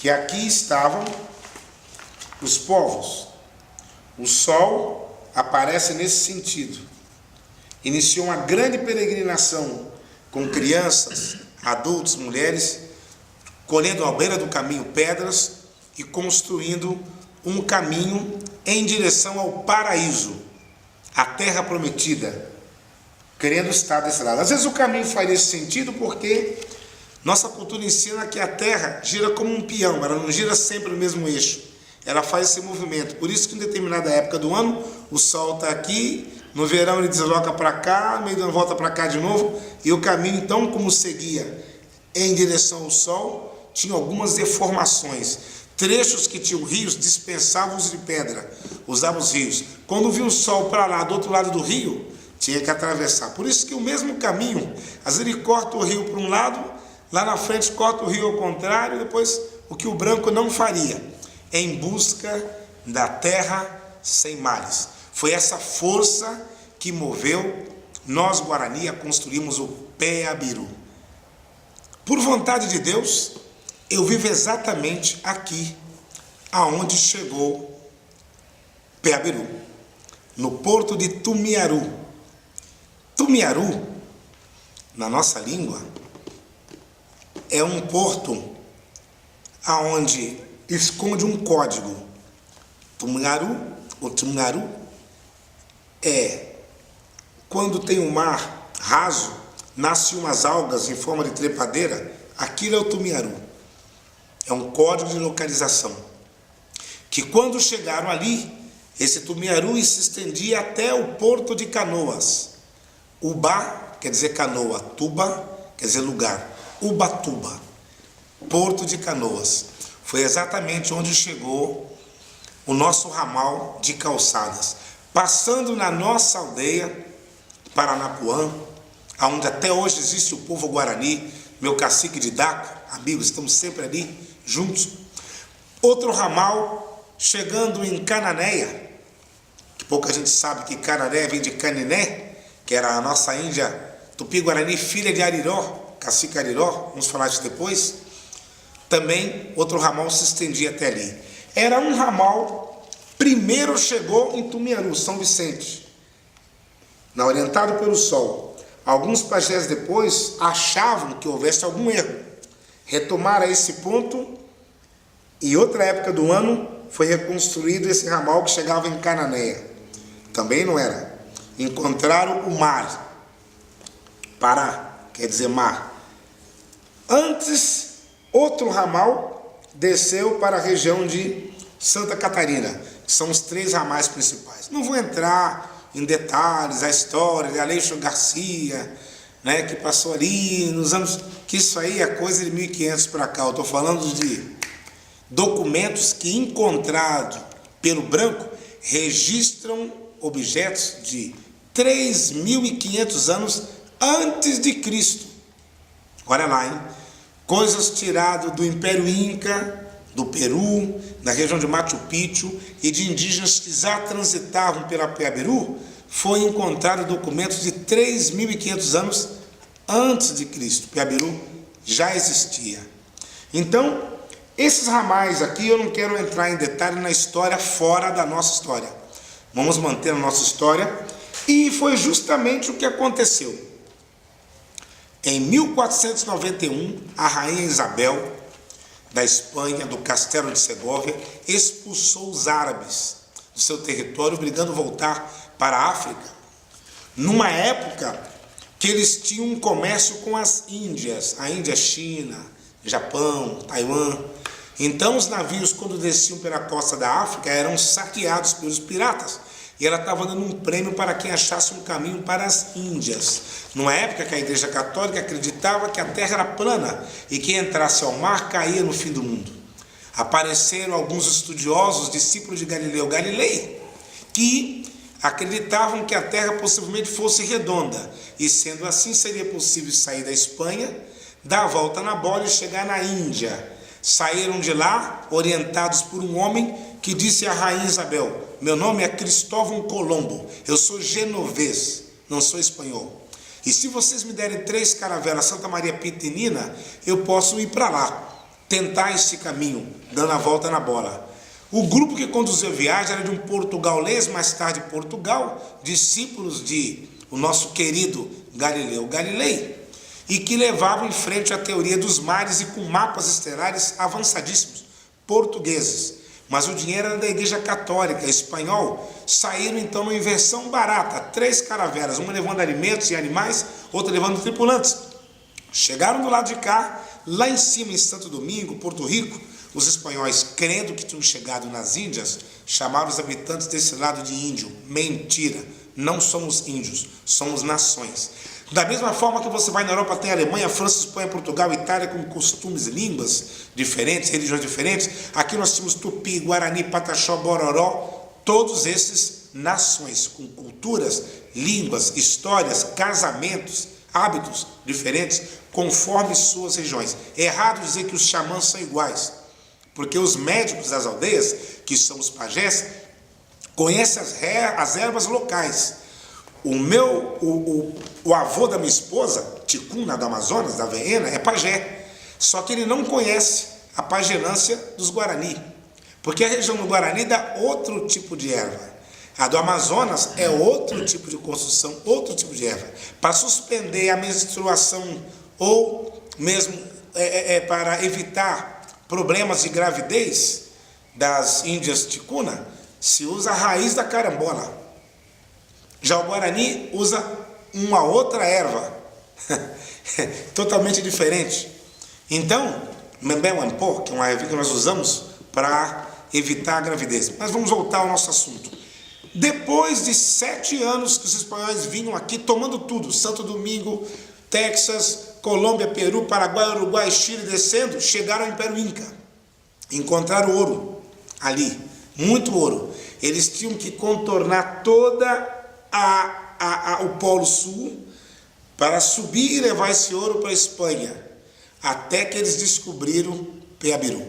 que aqui estavam os povos. O sol aparece nesse sentido. Iniciou uma grande peregrinação com crianças, adultos, mulheres, colhendo à beira do caminho pedras e construindo um caminho em direção ao paraíso, a terra prometida, querendo estar desse lado. Às vezes o caminho faz esse sentido porque nossa cultura ensina que a terra gira como um peão, ela não gira sempre no mesmo eixo, ela faz esse movimento. Por isso que em determinada época do ano o sol está aqui, no verão ele desloca para cá, no meio do ano volta para cá de novo, e o caminho então, como seguia em direção ao sol, tinha algumas deformações. Trechos que tinham rios dispensavam os de pedra, usavam os rios. Quando viu o sol para lá, do outro lado do rio, tinha que atravessar. Por isso que o mesmo caminho, às vezes ele corta o rio para um lado, lá na frente corta o rio ao contrário, depois o que o branco não faria, em busca da terra sem males. Foi essa força que moveu nós, Guarani, a construirmos o Peabiru. Por vontade de Deus, eu vivo exatamente aqui, aonde chegou Peabiru, no porto de Tumiaru. Tumiaru, na nossa língua, é um porto aonde esconde um código. Tumiaru, ou Tumiaru, é quando tem um mar raso, nascem umas algas em forma de trepadeira, aquilo é o Tumiaru. É um código de localização. Que quando chegaram ali, esse Tumiaru se estendia até o porto de Canoas. Ubá quer dizer canoa, Tuba quer dizer lugar. Ubatuba, porto de Canoas. Foi exatamente onde chegou o nosso ramal de calçadas. Passando na nossa aldeia, Paranapuã, onde até hoje existe o povo Guarani, meu cacique de Daco, amigos, estamos sempre ali juntos. Outro ramal chegando em Cananéia, que pouca gente sabe que Cananéia vem de Caniné, que era a nossa Índia Tupi-Guarani, filha de Ariró, cacique Ariró, vamos falar disso depois. Também outro ramal se estendia até ali. Era um ramal, primeiro chegou em Tumiaru, São Vicente, na orientado pelo sol. Alguns pajés depois achavam que houvesse algum erro, retomaram esse ponto e outra época do ano foi reconstruído esse ramal que chegava em Cananéia. Também não era. Encontraram o mar. Pará quer dizer mar. Antes, outro ramal desceu para a região de Santa Catarina, que são os 3 ramais principais. Não vou entrar em detalhes a história de Aleixo Garcia, né, que passou ali nos anos, que isso aí é coisa de 1500 para cá. Eu estou falando de documentos que, encontrados pelo branco, registram objetos de 3.500 anos antes de Cristo. Olha lá, hein? Coisas tiradas do Império Inca, do Peru, da região de Machu Picchu e de indígenas que já transitavam pela Peabiru, foi encontrado documentos de 3.500 anos antes de Cristo. Peabiru já existia. Então, esses ramais aqui eu não quero entrar em detalhe na história fora da nossa história. Vamos manter a nossa história. E foi justamente o que aconteceu. Em 1491, a rainha Isabel, da Espanha, do Castelo de Segóvia, expulsou os árabes do seu território, obrigando a voltar para a África, numa época que eles tinham um comércio com as Índias, a Índia, China, Japão, Taiwan. Então os navios, quando desciam pela costa da África, eram saqueados pelos piratas, e ela estava dando um prêmio para quem achasse um caminho para as Índias. Numa época que a Igreja Católica acreditava que a terra era plana e quem entrasse ao mar caía no fim do mundo. Apareceram alguns estudiosos, discípulos de Galileu Galilei, que acreditavam que a terra possivelmente fosse redonda, e sendo assim seria possível sair da Espanha, dar a volta na bola e chegar na Índia. Saíram de lá orientados por um homem que disse à rainha Isabel: meu nome é Cristóvão Colombo, eu sou genovês, não sou espanhol. E se vocês me derem 3 caravelas Santa Maria Pinta e Nina, eu posso ir para lá. tentar esse caminho, dando a volta na bola. O grupo que conduziu a viagem era de um portugalês, mais tarde Portugal, discípulos de o nosso querido Galileu Galilei, e que levavam em frente a teoria dos mares e com mapas estelares avançadíssimos, portugueses. Mas o dinheiro era da Igreja Católica, espanhol. Saíram então numa inversão barata, 3 caravelas, uma levando alimentos e animais, outra levando tripulantes. Chegaram do lado de cá, lá em cima em Santo Domingo, Porto Rico, os espanhóis, crendo que tinham chegado nas Índias, chamaram os habitantes desse lado de índio. Mentira, não somos índios, somos nações. Da mesma forma que você vai na Europa, tem a Alemanha, França, Espanha, Portugal, Itália, com costumes, línguas diferentes, religiões diferentes. Aqui nós temos Tupi, Guarani, Pataxó, Bororó, todos esses nações, com culturas, línguas, histórias, casamentos, hábitos diferentes, conforme suas regiões. É errado dizer que os xamãs são iguais, porque os médicos das aldeias, que são os pajés, conhecem as ervas locais. O avô da minha esposa, Ticuna, do Amazonas, da Verena, é pajé. Só que ele não conhece a pagelância dos Guarani, porque a região do Guarani dá outro tipo de erva. A do Amazonas é outro tipo de construção, outro tipo de erva. Para suspender a menstruação ou mesmo para evitar problemas de gravidez das índias Ticuna, se usa a raiz da carambola. Já o Guarani usa uma outra erva, totalmente diferente. Então, Membé-Wampô, que é uma erva que nós usamos para evitar a gravidez. Mas vamos voltar ao nosso assunto. Depois de 7 anos que os espanhóis vinham aqui tomando tudo, Santo Domingo, Texas, Colômbia, Peru, Paraguai, Uruguai, Chile, descendo, chegaram ao Império Inca. Encontraram ouro ali, muito ouro. Eles tinham que contornar toda o Polo Sul para subir e levar esse ouro para a Espanha, até que eles descobriram Peabiru.